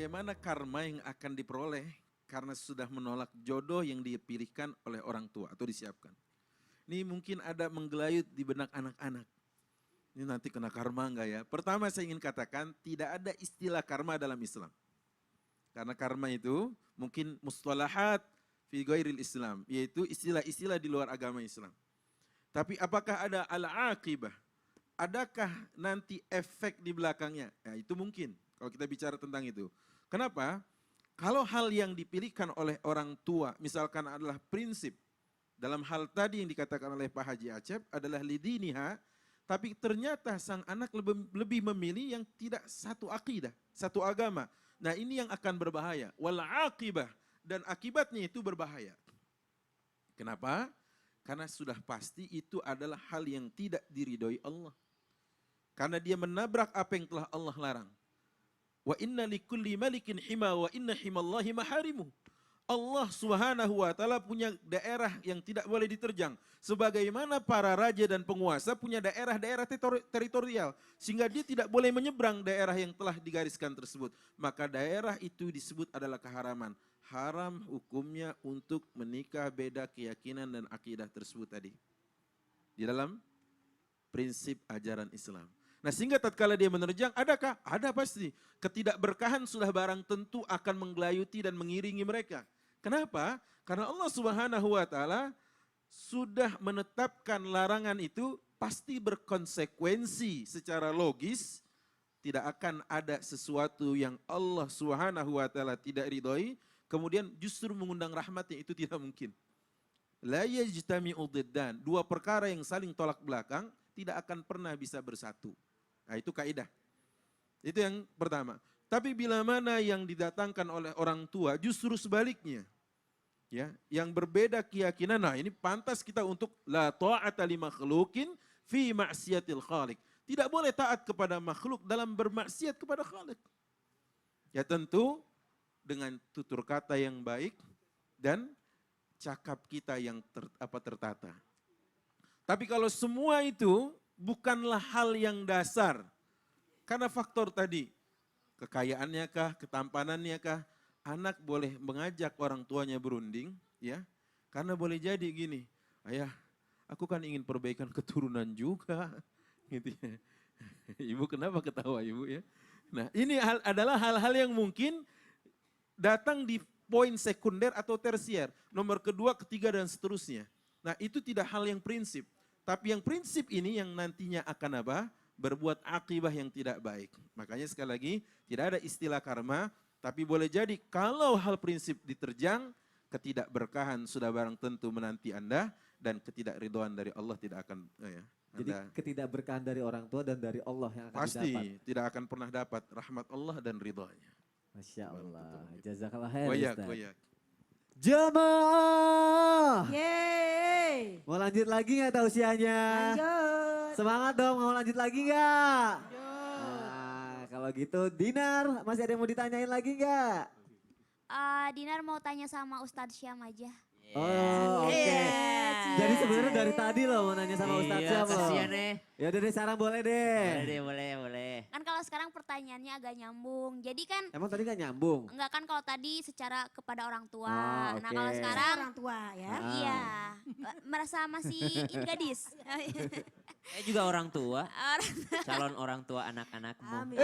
bagaimana karma yang akan diperoleh karena sudah menolak jodoh yang dipilihkan oleh orang tua atau disiapkan. Ini mungkin ada menggelayut di benak anak-anak. Ini nanti kena karma enggak ya? Pertama saya ingin katakan tidak ada istilah karma dalam Islam. Karena karma itu mungkin mustalahat fi ghairil Islam, yaitu istilah-istilah di luar agama Islam. Tapi apakah ada al-aqibah? Adakah nanti efek di belakangnya? Ya, itu mungkin kalau kita bicara tentang itu. Kenapa? Kalau hal yang dipilihkan oleh orang tua misalkan adalah prinsip dalam hal tadi yang dikatakan oleh Pak Haji Acep adalah lidiniha, tapi ternyata sang anak lebih memilih yang tidak satu akidah, satu agama. Nah ini yang akan berbahaya. Wal aqibah, dan akibatnya itu berbahaya. Kenapa? Karena sudah pasti itu adalah hal yang tidak diridhoi Allah. Karena dia menabrak apa yang telah Allah larang. Wa inna likulli malikin hima wa inna himallahi maharimuh. Allah Subhanahu wa taala punya daerah yang tidak boleh diterjang. Sebagaimana para raja dan penguasa punya daerah-daerah teritorial. Sehingga dia tidak boleh menyeberang daerah yang telah digariskan tersebut. Maka daerah itu disebut adalah keharaman. Haram hukumnya untuk menikah beda keyakinan dan akidah tersebut tadi. Di dalam prinsip ajaran Islam. Nah sehingga tatkala dia menerjang, adakah? Ada pasti. Ketidakberkahan sudah barang tentu akan menggelayuti dan mengiringi mereka. Kenapa? Karena Allah Subhanahu wa taala sudah menetapkan larangan itu pasti berkonsekuensi secara logis. Tidak akan ada sesuatu yang Allah Subhanahu wa taala tidak ridhoi, kemudian justru mengundang rahmatnya, itu tidak mungkin. La yajtami'u diddan, dua perkara yang saling tolak belakang tidak akan pernah bisa bersatu. Nah, itu kaidah. Itu yang pertama. Tapi bila mana yang didatangkan oleh orang tua justru sebaliknya. Ya, yang berbeda keyakinan. Nah, ini pantas kita untuk la ta'ata li makhluqin fi ma'siyatil khaliq. Tidak boleh taat kepada makhluk dalam bermaksiat kepada Khalik. Ya tentu dengan tutur kata yang baik dan cakap kita yang tertata. Tapi kalau semua itu bukanlah hal yang dasar. Karena faktor tadi, kekayaannya kah, ketampanannya kah, anak boleh mengajak orang tuanya berunding, ya. Karena boleh jadi gini, ayah, aku kan ingin perbaikan keturunan juga, gitu ya. Ibu kenapa ketawa ibu ya? Nah ini adalah hal-hal yang mungkin datang di poin sekunder atau tersier, nomor kedua, ketiga dan seterusnya. Nah itu tidak hal yang prinsip. Tapi yang prinsip ini yang nantinya akan apa? Berbuat akibah yang tidak baik. Makanya sekali lagi tidak ada istilah karma. Tapi boleh jadi kalau hal prinsip diterjang, ketidakberkahan sudah barang tentu menanti Anda. Dan ketidakridhoan dari Allah tidak akan. Jadi ketidakberkahan dari orang tua dan dari Allah yang akan pasti didapat. Pasti tidak akan pernah dapat rahmat Allah dan ridhonya. Masya Allah. Jazakallah khair Ustaz. Goyak. Jamaah. Yeay. Mau lanjut lagi nggak tausiahnya? Lanjut. Semangat dong, mau lanjut lagi nggak? Lanjut. Nah, kalau gitu Dinar, masih ada yang mau ditanyain lagi nggak? Dinar mau tanya sama Ustadz Syam aja. Oh, oke. Jadi sebenarnya dari tadi loh mau nanya sama Ustadz Syam loh. Kasihan nih. Ya udah deh, sekarang boleh deh. Boleh. Kan kalau sekarang pertanyaannya agak nyambung. Jadi kan Emang tadi nggak nyambung? enggak kan kalau tadi secara kepada orang tua. Oh, Nah oke. kalau sekarang Orang tua ya. iya merasa masih gadis. Saya juga orang tua, Orang- calon orang tua anak-anakmu. Amin.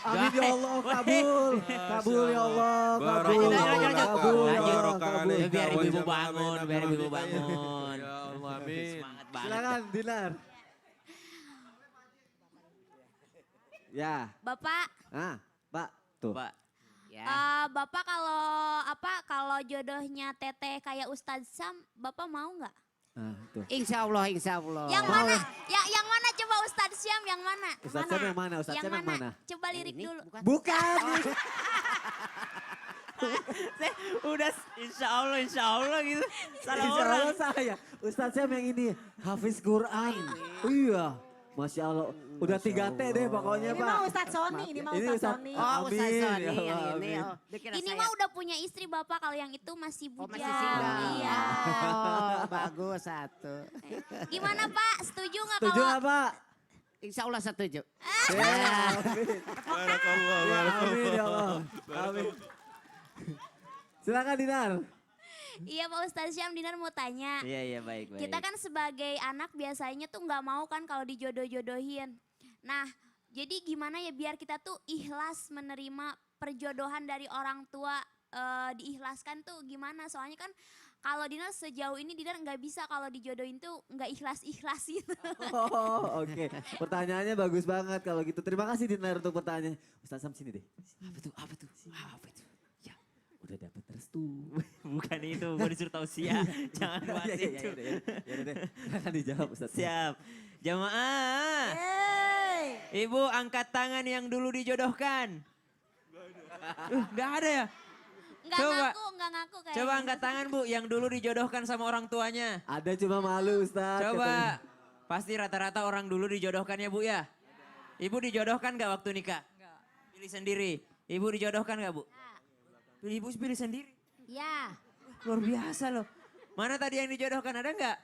Amin ya Allah, kabul. Kabul ya Allah, kabul. Lanjut. Kabul ya Lanjut. Allah, kabul. Ya, biar ibu-ibu bangun, biar ibu-ibu bangun. Ya Allah, amin. Semangat banget. Silakan Dinar. Ya, Bapak, Pak, tuh. Pak. Ya. Bapak kalau jodohnya Teteh kayak Ustadz Syam, Bapak mau nggak? Tuh. Insya Allah. Yang mana? Yang mana coba Ustadz Syam yang mana? Ustadz Syam yang mana? Ustadz Syam yang mana? Coba lirik Ini dulu. Bukan. Udah insya Allah gitu. Salah Insya orang. Allah saya. Ustadz Syam yang ini, Hafiz Quran. Iya. Masya Allah. Udah 3T deh pokoknya Ini Pak. mau Ustadz Sony, ini mau Ini Ustadz Ustadz- Sony. Oh, Ustaz Amin, Sony ya yang Allah, ini. amin. Oh, dikira Ini saya- mah udah punya istri Bapak, kalau yang itu masih Oh, bujang. masih single. Iya. Oh, bagus satu. Gimana Pak? Setuju nggak Setuju kalau nggak Pak? Insya Allah setuju. Barakallah, Ya, barakallah. amin ya Allah. Amin. Silakan Dinar. Iya Pak Ustadz Syam, Dinar mau tanya. Iya baik. Kita kan sebagai anak biasanya tuh nggak mau kan kalau dijodoh-jodohin. Nah, jadi gimana ya biar kita tuh ikhlas menerima perjodohan dari orang tua, diikhlaskan tuh gimana? Soalnya kan kalau Dinar sejauh ini Dinar nggak bisa kalau dijodohin tuh nggak ikhlas-ikhlas gitu. Oh, oke. Pertanyaannya bagus banget kalau gitu. Terima kasih Dinar untuk pertanyaan. Ustaz Sam sini deh. Apa tuh? Apa tuh? Ya, Udah dapat restu. bukan itu, gue disuruh tausiah. Jangan bahas itu. Ya udah deh. Silakan dijawab Ustaz. Siap. Jamaah, Hey. ibu angkat tangan yang dulu dijodohkan. Nggak ada ya? Nggak Coba. nggak ngaku kayaknya. Coba angkat tangan bu, yang dulu dijodohkan sama orang tuanya. Ada cuma malu Ustaz. Coba, pasti rata-rata orang dulu dijodohkan ya bu ya? Ibu dijodohkan nggak waktu nikah? Pilih sendiri. Ibu dijodohkan nggak bu? Ibu pilih sendiri. Ya. Luar biasa loh. Mana tadi yang dijodohkan, ada nggak?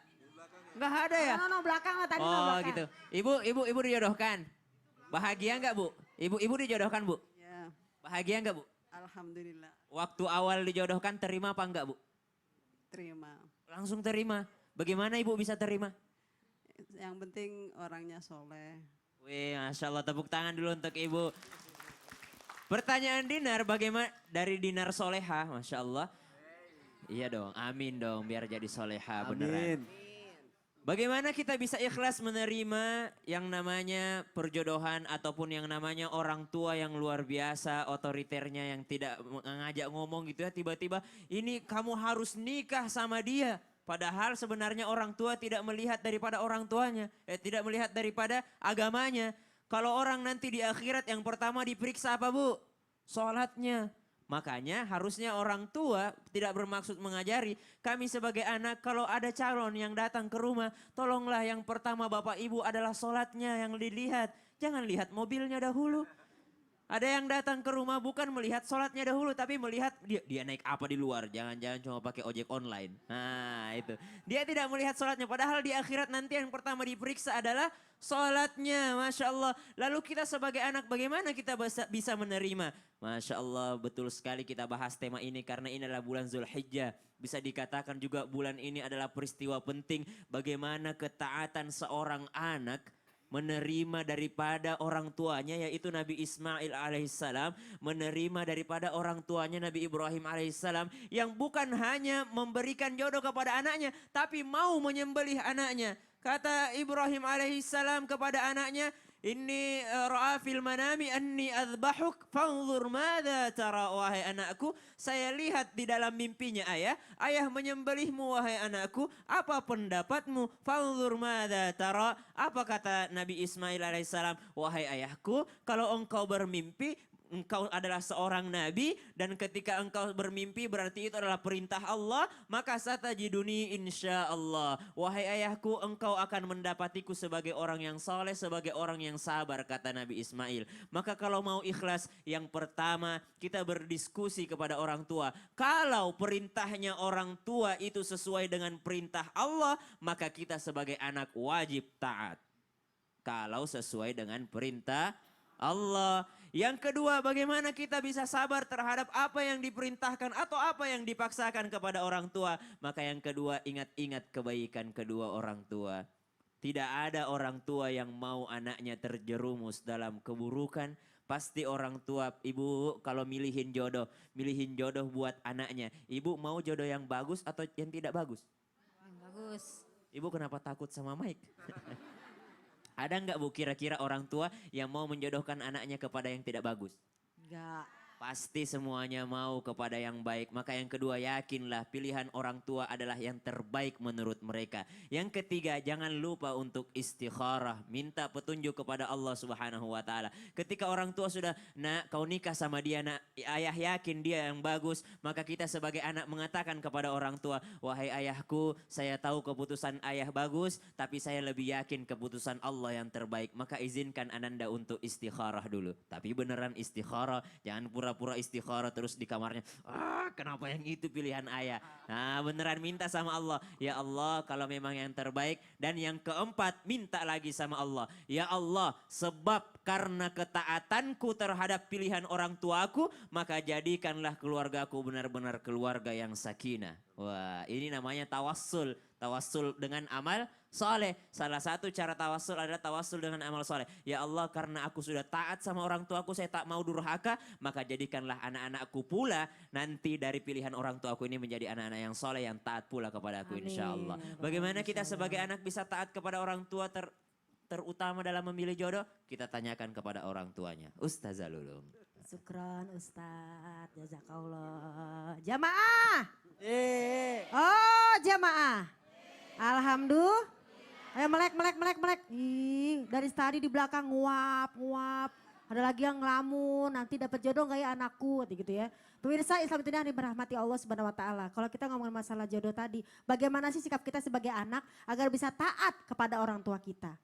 Nggak ada ya? No, belakang lah tadi no, Oh belakang. gitu. Ibu dijodohkan. Bahagia nggak bu? Ibu dijodohkan bu? Ya, Bahagia nggak bu? alhamdulillah Waktu awal dijodohkan terima apa enggak bu? terima. Langsung terima. Bagaimana ibu bisa terima? Yang penting orangnya soleh. Wih, Masya Allah, tepuk tangan dulu untuk ibu. Pertanyaan Dinar, bagaimana dari Dinar Soleha, Masya Allah. Iya dong, amin dong, biar jadi soleha beneran. Amin. Bagaimana kita bisa ikhlas menerima yang namanya perjodohan ataupun yang namanya orang tua yang luar biasa, otoriternya yang tidak ngajak ngomong gitu ya, tiba-tiba ini kamu harus nikah sama dia. Padahal sebenarnya orang tua tidak melihat daripada orang tuanya, tidak melihat daripada agamanya. Kalau orang nanti di akhirat yang pertama diperiksa apa bu? Sholatnya. Makanya harusnya orang tua tidak bermaksud mengajari. Kami sebagai anak kalau ada calon yang datang ke rumah, tolonglah yang pertama bapak ibu adalah sholatnya yang dilihat. Jangan lihat mobilnya dahulu. Ada yang datang ke rumah bukan melihat sholatnya dahulu, tapi melihat dia naik apa di luar. Jangan-jangan cuma pakai ojek online. Nah itu. Dia tidak melihat sholatnya, padahal di akhirat nanti yang pertama diperiksa adalah sholatnya. Masya Allah. Lalu kita sebagai anak bagaimana kita bisa menerima? Masya Allah, betul sekali kita bahas tema ini karena ini adalah bulan Zulhijjah. Bisa dikatakan juga bulan ini adalah peristiwa penting bagaimana ketaatan seorang anak menerima daripada orang tuanya yaitu Nabi Ismail alaihissalam, menerima daripada orang tuanya Nabi Ibrahim alaihissalam yang bukan hanya memberikan jodoh kepada anaknya tapi mau menyembelih anaknya. Kata Ibrahim alaihissalam kepada anaknya, Inni ra'a fil manami anni adbahuk fanzur madza tara, wahai anakku, saya lihat di dalam mimpinya ayah menyembelihmu wahai anakku, apa pendapatmu? Fanzur madza tara, apa kata Nabi Ismail alaihissalam, wahai ayahku, kalau engkau bermimpi engkau adalah seorang nabi dan ketika engkau bermimpi berarti itu adalah perintah Allah, maka satajiduni insyaallah. Wahai ayahku, engkau akan mendapatiku sebagai orang yang saleh, sebagai orang yang sabar, kata Nabi Ismail. Maka kalau mau ikhlas, yang pertama kita berdiskusi kepada orang tua. Kalau perintahnya orang tua itu sesuai dengan perintah Allah, maka kita sebagai anak wajib taat. Kalau sesuai dengan perintah Allah. Yang kedua, bagaimana kita bisa sabar terhadap apa yang diperintahkan atau apa yang dipaksakan kepada orang tua. Maka yang kedua, ingat-ingat kebaikan kedua orang tua. Tidak ada orang tua yang mau anaknya terjerumus dalam keburukan. Pasti orang tua, ibu kalau milihin jodoh buat anaknya. Ibu mau jodoh yang bagus atau yang tidak bagus? Bagus. Ibu kenapa takut sama Mike? Ada nggak bu kira-kira orang tua yang mau menjodohkan anaknya kepada yang tidak bagus? Enggak. Pasti semuanya mau kepada yang baik. Maka yang kedua, yakinlah pilihan orang tua adalah yang terbaik menurut mereka. Yang ketiga, jangan lupa untuk istikharah. Minta petunjuk kepada Allah Subhanahu wa ta'ala. Ketika orang tua sudah, nak kau nikah sama dia, nak ayah yakin dia yang bagus. Maka kita sebagai anak mengatakan kepada orang tua, wahai ayahku, saya tahu keputusan ayah bagus, tapi saya lebih yakin keputusan Allah yang terbaik. Maka izinkan ananda untuk istikharah dulu. Tapi beneran istikharah, jangan pura pura-pura istikharah terus di kamarnya. Kenapa yang itu pilihan ayah? Nah beneran minta sama Allah. Ya Allah kalau memang yang terbaik. Dan yang keempat minta lagi sama Allah. Ya Allah sebab karena ketaatanku terhadap pilihan orang tuaku. Maka jadikanlah keluargaku benar-benar keluarga yang sakinah. Wah ini namanya tawassul. Tawassul dengan amal soleh. Salah satu cara tawassul adalah tawassul dengan amal soleh. Ya Allah karena aku sudah taat sama orang tuaku, saya tak mau durhaka. Maka jadikanlah anak-anakku pula nanti dari pilihan orang tuaku ini menjadi anak-anak yang soleh, yang taat pula kepada aku insya Allah. Bagaimana kita sebagai anak bisa taat kepada orang tua terutama dalam memilih jodoh? Kita tanyakan kepada orang tuanya. Ustazah Lulung. Syukron Ustadz, jazakallah. Jamaah. Oh jamaah. Alhamdulillah. Ayo melek. Ih, dari tadi di belakang nguap. Ada lagi yang ngelamun, nanti dapat jodoh gak ya anakku, gitu ya. Pemirsa Islam itu yang dirahmati Allah Subhanahu wa taala. Kalau kita ngomongin masalah jodoh tadi, bagaimana sih sikap kita sebagai anak agar bisa taat kepada orang tua kita?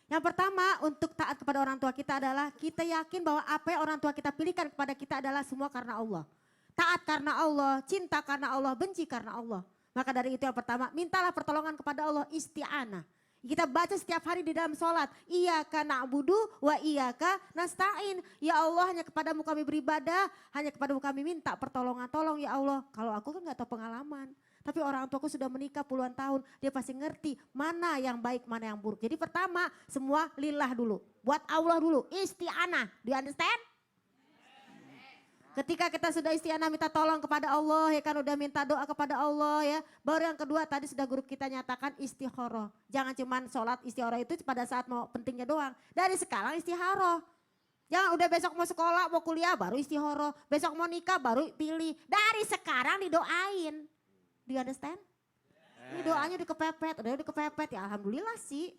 Yang pertama untuk taat kepada orang tua kita adalah kita yakin bahwa apa yang orang tua kita pilihkan kepada kita adalah semua karena Allah. Taat karena Allah, cinta karena Allah, benci karena Allah. Maka dari itu yang pertama, mintalah pertolongan kepada Allah, isti'anah. Kita baca setiap hari di dalam sholat. Iyyaka na'budu wa iyyaka nasta'in. Ya Allah hanya kepadamu kami beribadah, hanya kepadamu kami minta pertolongan. Tolong ya Allah, kalau aku kan gak tahu pengalaman. Tapi orang tuaku sudah menikah puluhan tahun, dia pasti ngerti mana yang baik, mana yang buruk. Jadi pertama, semua lillah dulu. Buat Allah dulu, isti'anah. Do you understand? Ketika kita sudah isti'anah minta tolong kepada Allah, ya kan udah minta doa kepada Allah ya. Baru yang kedua tadi sudah guru kita nyatakan istikharah. Jangan cuman sholat istikharah itu pada saat mau pentingnya doang. Dari sekarang istikharah. Jangan udah besok mau sekolah, mau kuliah baru istikharah. Besok mau nikah baru pilih. Dari sekarang didoain. Do you understand? Ini doanya udah dikepepet ya alhamdulillah sih.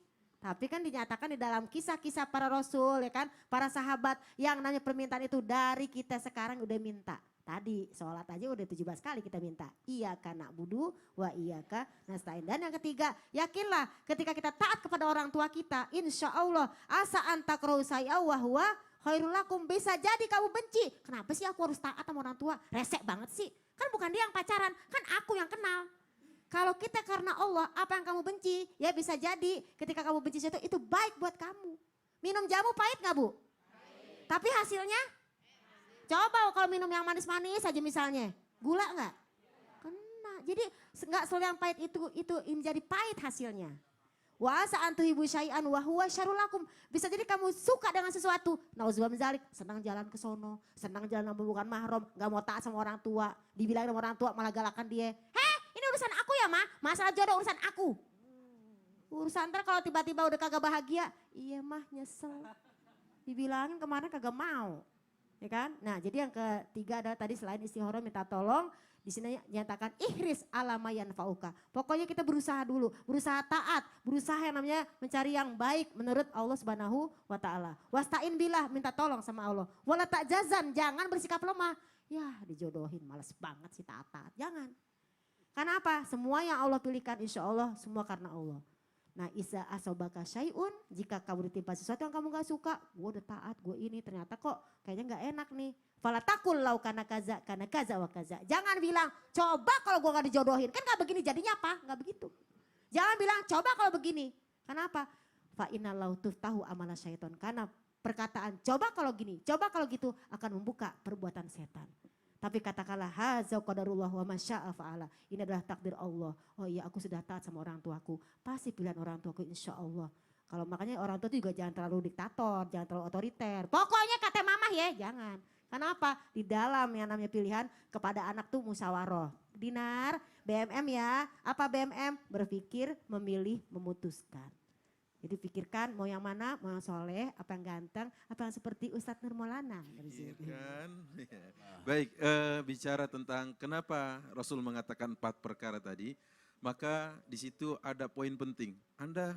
Tapi kan dinyatakan di dalam kisah-kisah para rasul ya kan. Para sahabat yang namanya permintaan itu dari kita sekarang udah minta. Tadi sholat aja udah 17 kali kita minta. Iyyaka na'budu wa iyyaka nasta'in. Dan yang ketiga yakinlah ketika kita taat kepada orang tua kita. Insya Allah asa antakrahu say'a wa huwa khairul lakum. Bisa jadi kamu benci. Kenapa sih aku harus taat sama orang tua? Resek banget sih. Kan bukan dia yang pacaran, kan aku yang kenal. Kalau kita karena Allah, apa yang kamu benci, ya bisa jadi ketika kamu benci sesuatu itu baik buat kamu. Minum jamu pahit gak Bu? Pahit. Tapi hasilnya? Coba kalau minum yang manis-manis aja misalnya, gula gak? Kena. Jadi gak selalu yang pahit itu menjadi pahit hasilnya. Wa asa antuhibu syai'an wa huwa syarrul lakum. Bisa jadi kamu suka dengan sesuatu. Nauzubillah min dzalik, senang jalan ke sono, senang jalan sama bukan mahram, gak mau taat sama orang tua. Dibilang sama orang tua malah galakan dia. Ini urusan aku ya Ma, masalah jodoh urusan aku. Urusan ntar kalau tiba-tiba udah kagak bahagia, iya Mah nyesel. Dibilangin kemarin kagak mau. Ya kan? Nah jadi yang ketiga adalah tadi selain istikharah minta tolong, di sini nyatakan ihris alama yanfa'uka. Pokoknya kita berusaha dulu, berusaha taat, berusaha yang namanya mencari yang baik menurut Allah Subhanahu wa taala. Wasta'in billah, minta tolong sama Allah. Wala ta'jazan, jangan bersikap lemah. Ya dijodohin, males banget sih taat. Jangan. Karena apa? Semua yang Allah pilihkan insya Allah semua karena Allah. Nah iza asobaka syai'un, jika kamu ditimpa sesuatu yang kamu gak suka, gue udah taat, gue ini ternyata kok kayaknya gak enak nih. Falatakul lau kana kaza wa kaza. Jangan bilang coba kalau gue gak dijodohin, kan gak begini jadinya apa? Gak begitu. Jangan bilang coba kalau begini, kenapa? Fa inna lau tuftahu amala syaiton, karena perkataan coba kalau gini, coba kalau gitu akan membuka perbuatan setan. Tapi katakanlah haza qadarullah wa masya'a fa'ala. Ini adalah takdir Allah. Oh iya aku sudah taat sama orang tuaku. Pasti pilihan orang tuaku insya Allah. Kalau makanya orang tua itu juga jangan terlalu diktator, jangan terlalu otoriter. Pokoknya kata mama ya jangan. Kenapa? Di dalam yang namanya pilihan kepada anak tuh musyawarah. Dinar, BMM ya. Apa BMM? Berpikir, memilih, memutuskan. Jadi pikirkan mau yang mana, mau yang soleh, apa yang ganteng, apa yang seperti Ustadz Nur Maulana. Iya kan? Baik, bicara tentang kenapa Rasul mengatakan 4 perkara tadi, maka di situ ada poin penting. Anda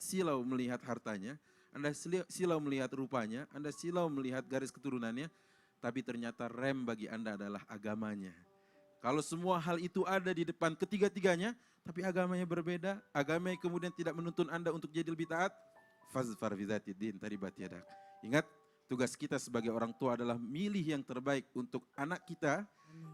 silau melihat hartanya, Anda silau melihat rupanya, Anda silau melihat garis keturunannya, tapi ternyata rem bagi Anda adalah agamanya. Kalau semua hal itu ada di depan ketiga-tiganya, tapi agamanya berbeda, agamanya kemudian tidak menuntun Anda untuk jadi lebih taat, fazfar bidzatid din taribat yadak. Ingat, tugas kita sebagai orang tua adalah milih yang terbaik untuk anak kita,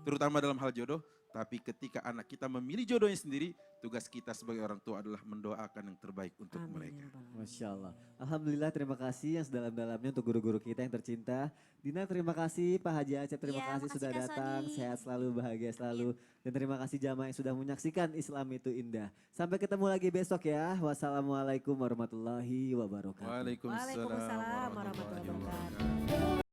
terutama dalam hal jodoh. Tapi ketika anak kita memilih jodohnya sendiri, tugas kita sebagai orang tua adalah mendoakan yang terbaik untuk mereka. Masya Allah. Alhamdulillah terima kasih yang sedalam-dalamnya untuk guru-guru kita yang tercinta. Dina terima kasih, Pak Haji Acep terima Iya, kasih makasih sudah Kak datang. Sony. Sehat selalu, bahagia selalu. Dan terima kasih jamaah yang sudah menyaksikan Islam itu indah. Sampai ketemu lagi besok ya. Wassalamualaikum warahmatullahi wabarakatuh. Waalaikumsalam Waalaikumsalam warahmatullahi warahmatullahi wabarakatuh. wabarakatuh.